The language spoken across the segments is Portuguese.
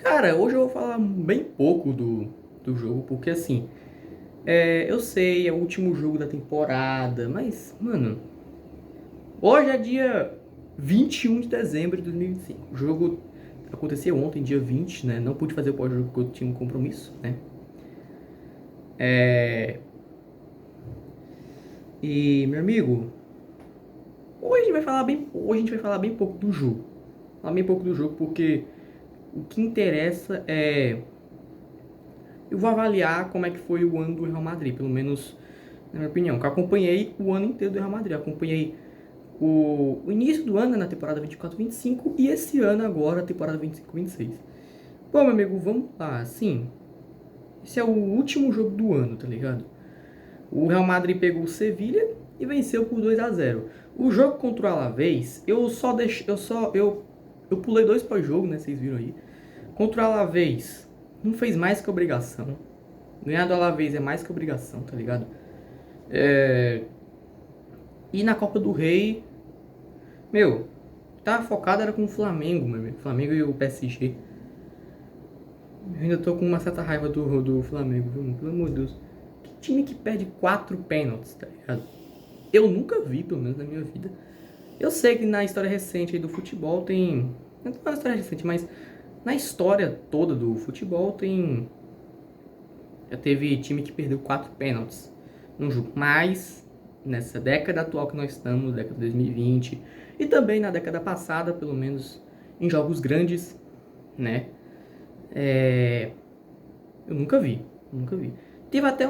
Cara, hoje eu vou falar bem pouco do jogo, porque assim, eu sei, é o último jogo da temporada, mas, mano, hoje é dia 21 de dezembro de 2025. O jogo aconteceu ontem, dia 20, né? Não pude fazer o pós-jogo porque eu tinha um compromisso, né? E, meu amigo, hoje a gente vai falar bem pouco do jogo. Falar bem pouco do jogo porque o que interessa é eu vou avaliar como é que foi o ano do Real Madrid, pelo menos na minha opinião. Que eu acompanhei o ano inteiro do Real Madrid. Eu acompanhei o início do ano, né, na temporada 24-25, e esse ano agora, a temporada 25-26. Bom, meu amigo, vamos lá. Sim, esse é o último jogo do ano, tá ligado? O Real Madrid pegou o Sevilha e venceu por 2-0. O jogo contra o Alavés, eu pulei dois pós-jogo, né, vocês viram aí. Contra o Alavés, não fez mais que obrigação. Ganhar do Alavés é mais que obrigação, tá ligado? E na Copa do Rei, meu, tava focado era com o Flamengo, meu amigo. Flamengo e o PSG. Eu ainda tô com uma certa raiva do Flamengo, viu? Pelo amor de Deus. Que time que perde 4 pênaltis, tá ligado? Eu nunca vi, pelo menos na minha vida. Eu sei que na história recente aí do futebol tem. Não é na história recente, mas na história toda do futebol tem. Já teve time que perdeu 4 pênaltis num jogo. Mas nessa década atual que nós estamos, década de 2020, e também na década passada, pelo menos em jogos grandes, né? É, eu nunca vi, nunca vi. Teve até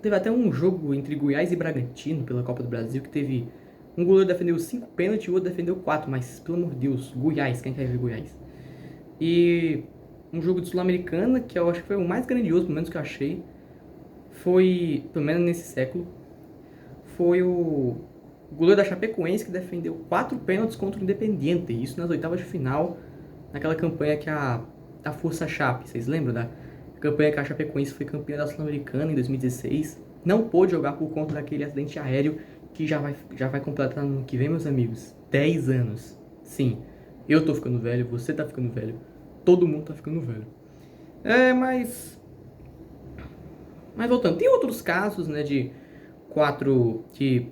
teve até um jogo entre Goiás e Bragantino pela Copa do Brasil que teve um goleiro defendeu 5 pênaltis e o outro defendeu 4, mas pelo amor de Deus, Goiás, quem quer ver Goiás? E um jogo de Sul-Americana que eu acho que foi o mais grandioso, pelo menos que eu achei, foi, pelo menos nesse século, foi o goleiro da Chapecoense que defendeu 4 pênaltis contra o Independiente, isso nas oitavas de final, naquela campanha que a Força Chape, vocês lembram da campanha que a Chapecoense foi campeã da Sul-Americana em 2016? Não pôde jogar por conta daquele acidente aéreo que já vai completar no ano que vem, meus amigos, 10 anos. Sim, eu tô ficando velho, você tá ficando velho, todo mundo tá ficando velho. Mas voltando, tem outros casos, né, de quatro de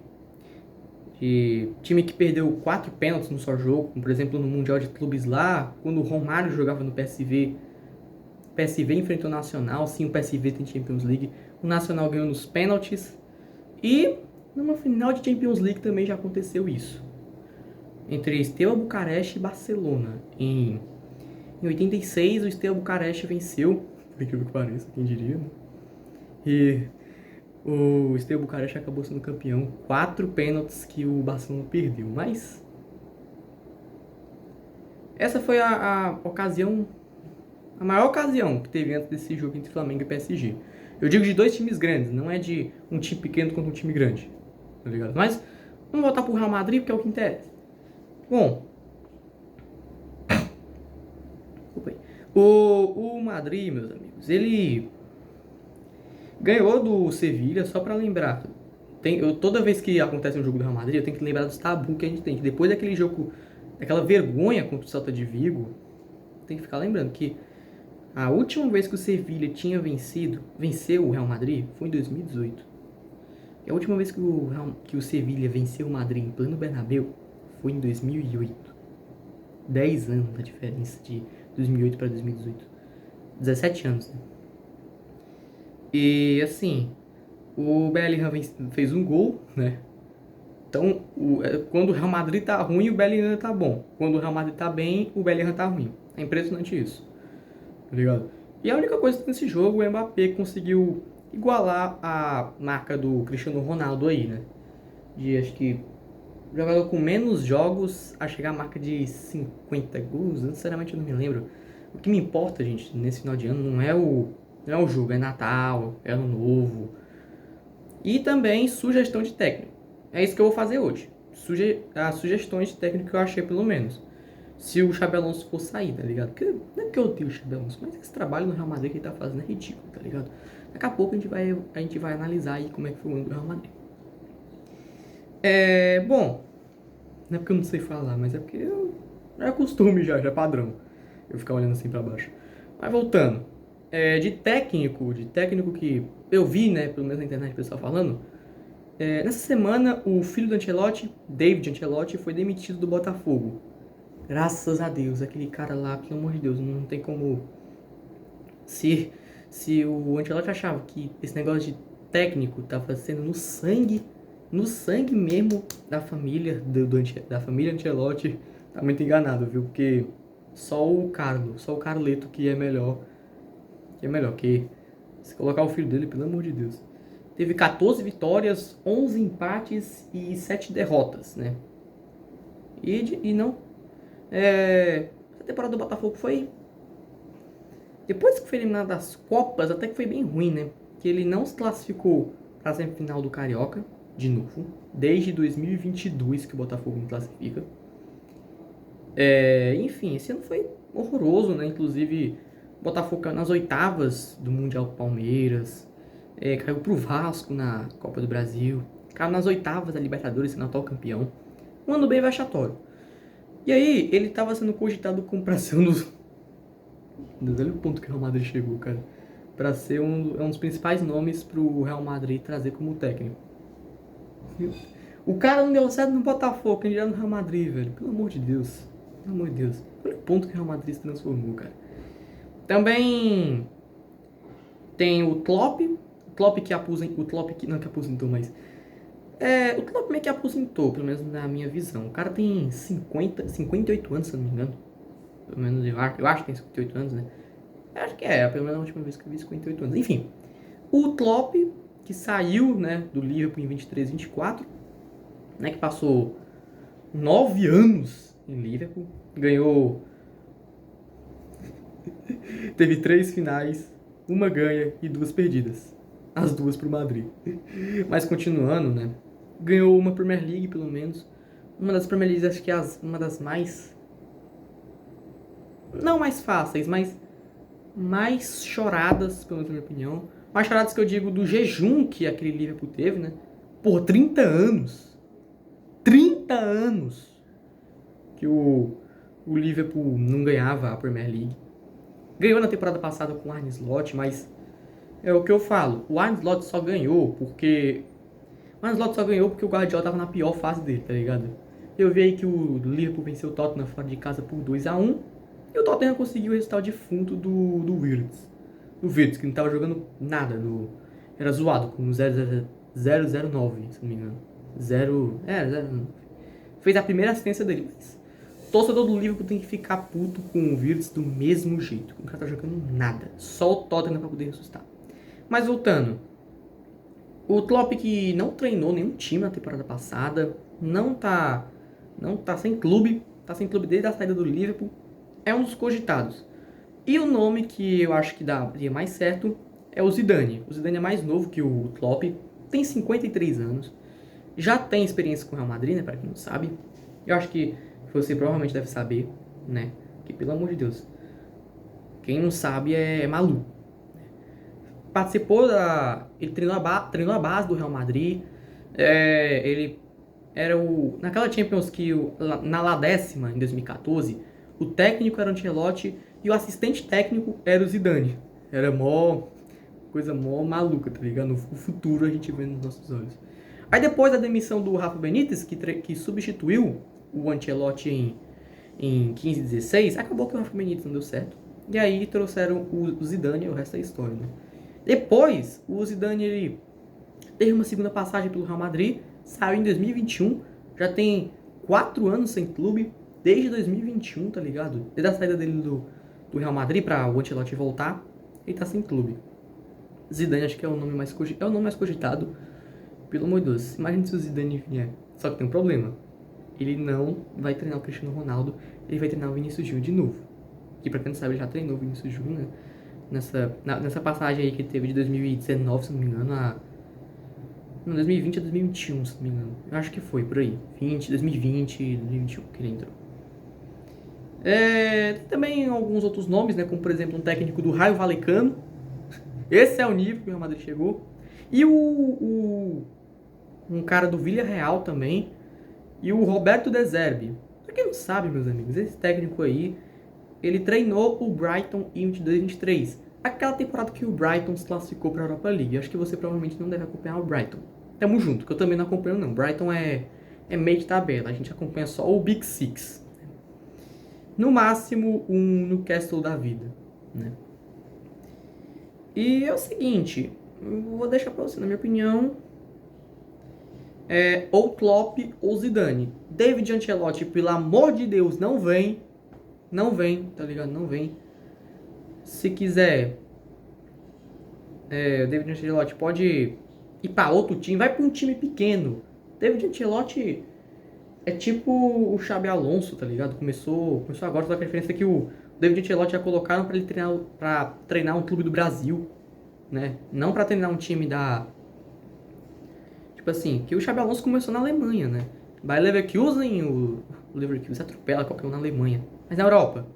time que perdeu 4 pênaltis no só jogo, como por exemplo no Mundial de Clubes lá, quando o Romário jogava no PSV, o PSV enfrentou o Nacional, sim, o PSV tem Champions League, o Nacional ganhou nos pênaltis, e numa final de Champions League também já aconteceu isso, entre Steaua Bucareste e Barcelona. Em 86, o Steaua Bucareste venceu, por incrível que pareça, quem diria, né? E o Steaua Bucareste acabou sendo campeão. 4 pênaltis que o Barcelona perdeu. Mas essa foi a ocasião, a maior ocasião que teve antes desse jogo entre Flamengo e PSG. Eu digo de dois times grandes, não é de um time pequeno contra um time grande. Tá ligado? Mas vamos voltar pro Real Madrid porque é o que interessa. Bom, desculpa aí. O Madrid, meus amigos, ele ganhou do Sevilha, só pra lembrar. Toda vez que acontece um jogo do Real Madrid, eu tenho que lembrar dos tabus que a gente tem. Que depois daquele jogo, daquela vergonha contra o Celta de Vigo, tem que ficar lembrando que a última vez que o Sevilha tinha venceu o Real Madrid, foi em 2018. E a última vez que o Sevilha venceu o Madrid em pleno Bernabéu foi em 2008. 10 anos a diferença de 2008 para 2018. 17 anos, né? E assim, o Bellingham fez um gol, né? Então, quando o Real Madrid tá ruim, o Bellingham tá bom. Quando o Real Madrid tá bem, o Bellingham tá ruim. É impressionante isso, tá ligado? E a única coisa que nesse jogo, o Mbappé conseguiu igualar a marca do Cristiano Ronaldo aí, né? De, acho que, jogador com menos jogos a chegar à marca de 50 gols. Sinceramente, eu não me lembro. O que me importa, gente, nesse final de ano não é o jogo, é Natal, é Ano Novo. E também sugestão de técnico. É isso que eu vou fazer hoje. As sugestões de técnico que eu achei, pelo menos. Se o Xabi Alonso for sair, tá ligado? Porque, não é porque eu odeio o Xabi Alonso, mas esse trabalho no Real Madrid que ele tá fazendo é ridículo, tá ligado? Daqui a pouco a gente vai analisar aí como é que foi o ano do Real Madrid. Bom, não é porque eu não sei falar, mas é porque já é costume já é padrão. Eu ficar olhando assim pra baixo. Mas voltando. De técnico que eu vi, né, pelo menos na internet o pessoal falando. Nessa semana, o filho do Ancelotti, David Ancelotti, foi demitido do Botafogo. Graças a Deus, aquele cara lá, pelo amor de Deus, não tem como. Se, se o Ancelotti achava que esse negócio de técnico tava sendo no sangue mesmo da família da família Ancelotti, tá muito enganado, viu? Porque só o Carleto que se colocar o filho dele, pelo amor de Deus. Teve 14 vitórias, 11 empates e 7 derrotas, né? E não. A temporada do Botafogo foi. Depois que foi eliminado das Copas, até que foi bem ruim, né? Que ele não se classificou para a semifinal do Carioca, de novo. Desde 2022 que o Botafogo não classifica. Enfim, esse ano foi horroroso, né? Inclusive, o Botafogo caiu nas oitavas do Mundial Palmeiras. Caiu pro Vasco na Copa do Brasil. Caiu nas oitavas da Libertadores, sendo atual campeão. Um ano bem vexatório. E aí, ele estava sendo cogitado como pra ser um dos... Olha o ponto que o Real Madrid chegou, cara. Pra ser um dos principais nomes pro Real Madrid trazer como técnico. O cara não deu certo no Botafogo, ele já no Real Madrid, velho. Pelo amor de Deus. Pelo amor de Deus. Olha o ponto que o Real Madrid se transformou, cara. Também tem o Klopp. O Klopp que aposentou. O Klopp que não que aposentou, mas... o Klopp meio que aposentou, pelo menos na minha visão. O cara tem 58 anos, se eu não me engano. Pelo menos eu acho que tem 58 anos, né? Eu acho que pelo menos a última vez que eu vi 58 anos. Enfim, o Klopp, que saiu, né, do Liverpool em 23, 24, né, que passou 9 anos em Liverpool, ganhou... Teve 3 finais, uma ganha e 2 perdidas. As 2 pro Madrid. Mas continuando, né, ganhou uma Premier League, pelo menos. Uma das Premier Leagues, acho que é uma das mais... Não mais fáceis, mas mais choradas, pela minha opinião. Mais choradas que eu digo do jejum que aquele Liverpool teve, né? Por 30 anos. 30 anos que o Liverpool não ganhava a Premier League. Ganhou na temporada passada com o Arne Slot, mas é o que eu falo. O Arne Slot só ganhou porque... O Arne Slot só ganhou porque o Guardiola tava na pior fase dele, tá ligado? Eu vi aí que o Liverpool venceu o Tottenham fora de casa por 2-1. E o Tottenham conseguiu o resultado defunto do Wirtz. O Wirtz, que não tava jogando nada. Era zoado, com 009, se não me engano. 0... 009. Fez a primeira assistência dele, mas... Torcedor do Liverpool tem que ficar puto com o Wirtz do mesmo jeito. O cara tá jogando nada. Só o Tottenham pra poder ressuscitar. Mas voltando. O Klopp, que não treinou nenhum time na temporada passada. Não tá sem clube. Tá sem clube desde a saída do Liverpool. É um dos cogitados. E o nome que eu acho que daria mais certo é o Zidane. O Zidane é mais novo que o Klopp, tem 53 anos, já tem experiência com o Real Madrid, né, para quem não sabe. Eu acho que você provavelmente deve saber, né, que pelo amor de Deus, quem não sabe é maluco. Participou ele treinou a base do Real Madrid, ele era naquela Champions que na La Décima, em 2014, o técnico era o Ancelotti e o assistente técnico era o Zidane. Era coisa mó maluca, tá ligado? O futuro a gente vê nos nossos olhos. Aí depois da demissão do Rafa Benítez, que substituiu o Ancelotti em 15 e 16, acabou que o Rafa Benítez não deu certo. E aí trouxeram o Zidane e o resto é história, né? Depois, o Zidane ele teve uma segunda passagem pelo Real Madrid, saiu em 2021, já tem 4 anos sem clube, desde 2021, tá ligado? Desde a saída dele do Real Madrid para o Ancelotti voltar, ele tá sem clube. Zidane acho que é o nome mais cogitado. Pelo amor de Deus, imagina se o Zidane vier. Só que tem um problema. Ele não vai treinar o Cristiano Ronaldo, ele vai treinar o Vinícius Júnior de novo. Que pra quem não sabe, ele já treinou o Vinícius Júnior, né? Nessa passagem aí que ele teve de 2019, se não me engano, não, 2020 a 2021, se não me engano. Eu acho que foi, por aí. 2020, 2021 que ele entrou. Tem também alguns outros nomes, né? Como, por exemplo, um técnico do Raio Vallecano. Esse é o nível que o Real Madrid chegou. E um cara do Villarreal também. E o Roberto De Zerbi. Pra quem não sabe, meus amigos, esse técnico aí ele treinou o Brighton em 22-23. Aquela temporada que o Brighton se classificou para a Europa League. Acho que você provavelmente não deve acompanhar o Brighton. Tamo junto, que eu também não acompanho não. Brighton é meio de tabela, a gente acompanha só o Big Six. No máximo, um Newcastle da vida, né? E é o seguinte, eu vou deixar pra você, na minha opinião, ou Klopp ou Zidane. David Ancelotti, pelo amor de Deus, não vem, tá ligado? Não vem. Se quiser, o David Ancelotti pode ir pra outro time, vai pra um time pequeno. David Ancelotti é tipo o Xabi Alonso, tá ligado? Começou agora, só que a diferença é que o David Ancelotti já colocaram pra ele treinar um clube do Brasil, né? Não pra treinar um time da... Tipo assim, que o Xabi Alonso começou na Alemanha, né? Bayer Leverkusen, o Leverkusen atropela qualquer um na Alemanha. Mas na Europa,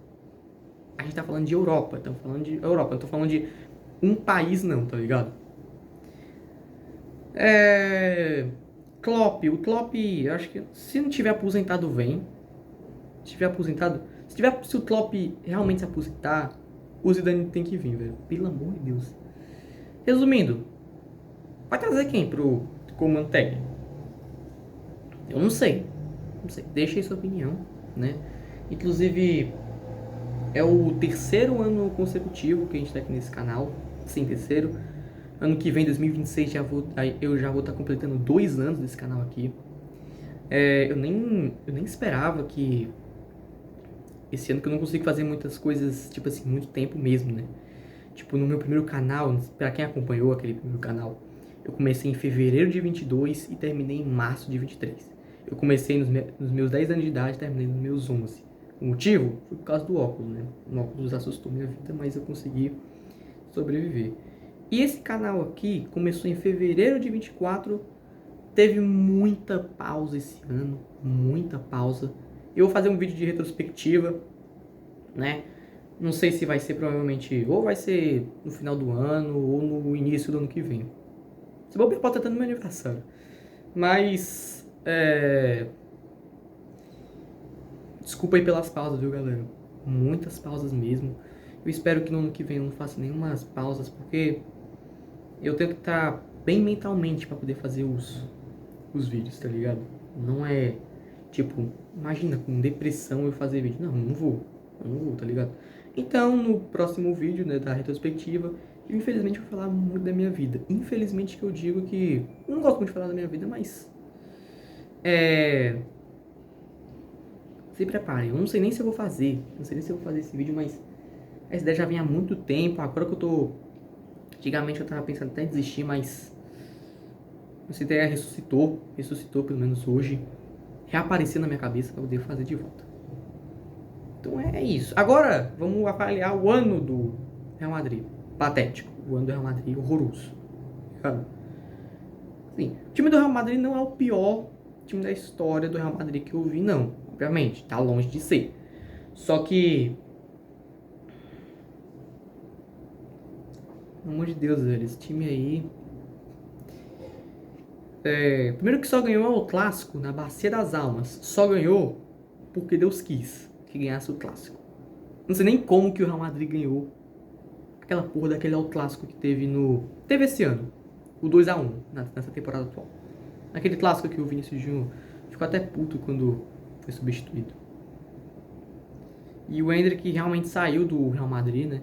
a gente tá falando de Europa, estamos falando de Europa, não tô falando de um país não, tá ligado? Klopp, o Klopp, eu acho que se não tiver aposentado, vem. Se tiver aposentado, se o Klopp realmente se aposentar, o Zidane tem que vir, velho. Pelo amor de Deus. Resumindo, vai trazer quem pro comando técnico? Eu não sei. Não sei. Deixa aí sua opinião, né? Inclusive, é o terceiro ano consecutivo que a gente tá aqui nesse canal. Sim, terceiro. Ano que vem, 2026, eu já vou estar completando 2 anos desse canal aqui. Eu nem esperava que esse ano, que eu não consigo fazer muitas coisas, tipo assim, muito tempo mesmo, né? Tipo, no meu primeiro canal, pra quem acompanhou aquele primeiro canal, eu comecei em fevereiro de 22 e terminei em março de 23. Eu comecei nos meus 10 anos de idade e terminei nos meus 11. O motivo foi por causa do óculos, né? O óculos assustou minha vida, mas eu consegui sobreviver. E esse canal aqui começou em fevereiro de 24, teve muita pausa esse ano, muita pausa. Eu vou fazer um vídeo de retrospectiva, né? Não sei se vai ser provavelmente, ou vai ser no final do ano, ou no início do ano que vem. Se bobear, pode estar no meu aniversário. Mas, desculpa aí pelas pausas, viu, galera? Muitas pausas mesmo. Eu espero que no ano que vem eu não faça nenhuma pausas, porque eu tento estar bem mentalmente pra poder fazer os vídeos, tá ligado? Não é, tipo, imagina, com depressão eu fazer vídeo. Não, não vou, tá ligado? Então, no próximo vídeo, né, da retrospectiva, eu infelizmente vou falar muito da minha vida. Infelizmente que eu digo que... Eu não gosto muito de falar da minha vida, mas... Se preparem, eu não sei nem se eu vou fazer. Não sei nem se eu vou fazer esse vídeo, mas... Essa ideia já vem há muito tempo. Agora que eu tô... Antigamente eu tava pensando até em desistir, mas... Essa ideia ressuscitou pelo menos hoje. Reapareceu na minha cabeça pra poder fazer de volta. Então é isso. Agora, vamos avaliar o ano do Real Madrid. Patético. O ano do Real Madrid horroroso. Sim, o time do Real Madrid não é o pior time da história do Real Madrid que eu vi, não. Obviamente, tá longe de ser. Só que... Pelo amor de Deus, velho, esse time aí... Primeiro que só ganhou o Clássico na Bacia das Almas. Só ganhou porque Deus quis que ganhasse o Clássico. Não sei nem como que o Real Madrid ganhou aquela porra daquele El Clássico que teve esse ano. O 2-1 nessa temporada atual. Naquele clássico que o Vinícius Júnior ficou até puto quando foi substituído. E o Endrick realmente saiu do Real Madrid, né?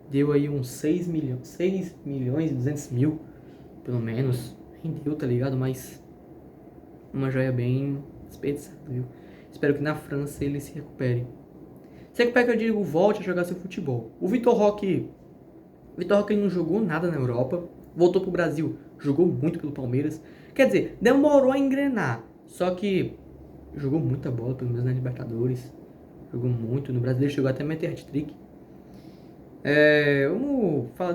Deu aí uns 6 milhões e 200 mil, pelo menos. Rendeu, tá ligado? Mas uma joia bem desperdiçada, viu? Espero que na França ele se recupere. Se recupere, que eu digo, volte a jogar seu futebol. O Vitor Roque ele não jogou nada na Europa. Voltou pro Brasil, jogou muito pelo Palmeiras. Quer dizer, demorou a engrenar. Só que jogou muita bola, pelo menos na Libertadores. Jogou muito. No Brasileiro chegou até a meter hat-trick. Vamos falar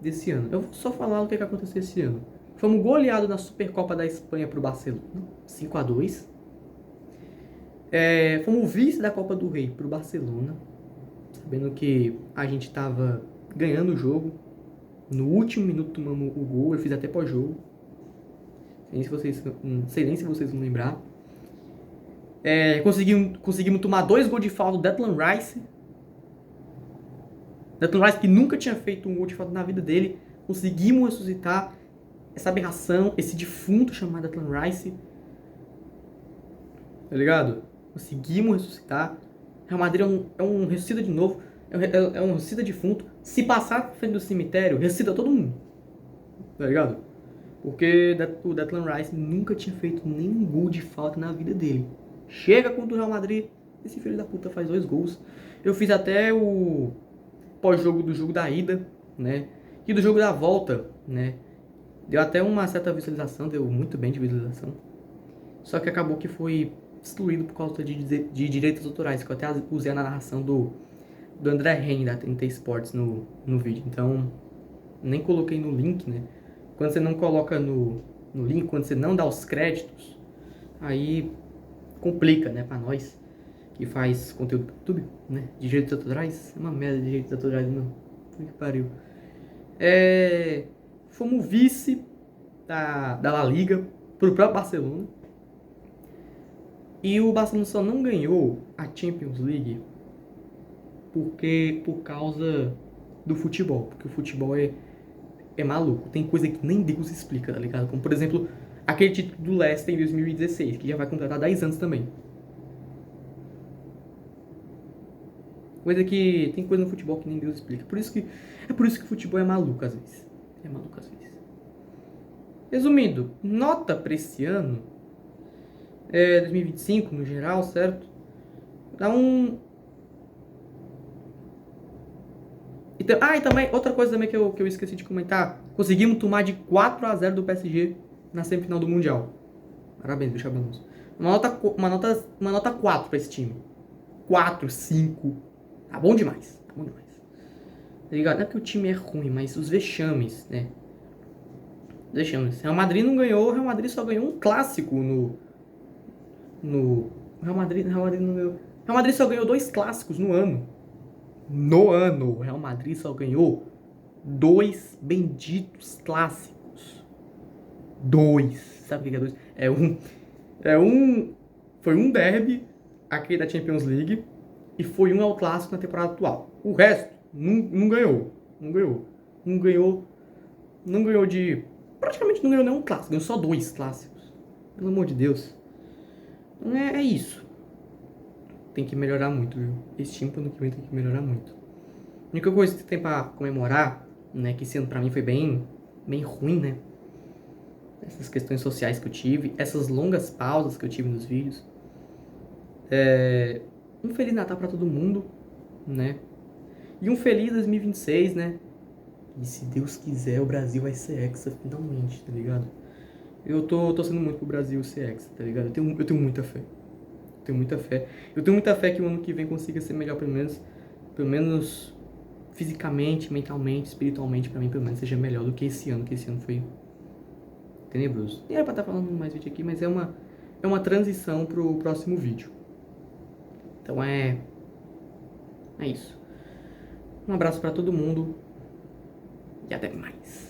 desse ano. Eu vou só falar o que aconteceu esse ano. Fomos goleados na Supercopa da Espanha pro Barcelona. 5-2. Fomos vice da Copa do Rei pro Barcelona. Sabendo que a gente tava ganhando o jogo. No último minuto tomamos o gol. Eu fiz até pós-jogo. Não sei nem se vocês vão lembrar. Conseguimos tomar 2 gols de falta do Declan Rice. Declan Rice, que nunca tinha feito um gol de falta na vida dele, conseguimos ressuscitar essa aberração, esse defunto chamado Declan Rice. Tá ligado? Conseguimos ressuscitar. Real Madrid é um ressuscita de novo. É um ressuscita defunto. Se passar na frente do cemitério, ressuscita todo mundo. Tá ligado? Porque o Declan Rice nunca tinha feito nenhum gol de falta na vida dele. Chega contra o Real Madrid, esse filho da puta faz 2 gols. Eu fiz até o pós-jogo do jogo da ida, né? E do jogo da volta, né? Deu até uma certa visualização, deu muito bem de visualização. Só que acabou que foi excluído por causa de direitos autorais, que eu até usei na narração do André Reni, da TNT Sports, no vídeo. Então, nem coloquei no link, né? Quando você não coloca no link, quando você não dá os créditos, aí complica, né, pra nós que faz conteúdo pro YouTube, né? De direitos autorais, é uma merda de direitos autorais, não. Que pariu. Fomos vice da La Liga pro próprio Barcelona. E o Barcelona só não ganhou a Champions League por causa do futebol. Porque o futebol é maluco. Tem coisa que nem Deus explica, tá ligado? Como, por exemplo, aquele título do Leicester em 2016, que já vai completar 10 anos também. Tem coisa no futebol que nem Deus explica. É por isso que o futebol é maluco às vezes. É maluco às vezes. Resumindo, nota pra esse ano, 2025 no geral, certo? Dá um... E também, outra coisa também que eu esqueci de comentar. Conseguimos tomar de 4-0 do PSG na semifinal do Mundial. Parabéns, bicho Alonso. Uma nota 4 pra esse time. 4, 5. Tá bom demais. Tá bom demais. Tá ligado? Não é que o time é ruim, mas os vexames, né? Vexames. Real Madrid não ganhou. Real Madrid só ganhou um clássico no Real Madrid não ganhou. Real Madrid só ganhou 2 clássicos no ano. O Real Madrid só ganhou 2 benditos clássicos. 2. Sabe o que é 2? Foi um derby, aquele da Champions League, e foi um ao clássico na temporada atual. O resto não ganhou. Não ganhou de... Praticamente não ganhou nenhum clássico. Ganhou só 2 clássicos. Pelo amor de Deus. Então é isso. Tem que melhorar muito, viu? Esse time pro ano que vem tem que melhorar muito. A única coisa que tem pra comemorar, né, que esse ano pra mim foi bem ruim, né? Essas questões sociais que eu tive, essas longas pausas que eu tive nos vídeos. Um Feliz Natal pra todo mundo, né? E um feliz 2026, né? E se Deus quiser, o Brasil vai ser hexa finalmente, tá ligado? Eu tô torcendo muito pro Brasil ser hexa, tá ligado? Eu tenho muita fé. Eu tenho muita fé que o ano que vem consiga ser melhor, pelo menos fisicamente, mentalmente, espiritualmente, pra mim, pelo menos, seja melhor do que esse ano foi tenebroso. Nem era pra estar falando mais vídeo aqui, mas é uma transição pro próximo vídeo. Então é isso. Um abraço pra todo mundo e até mais.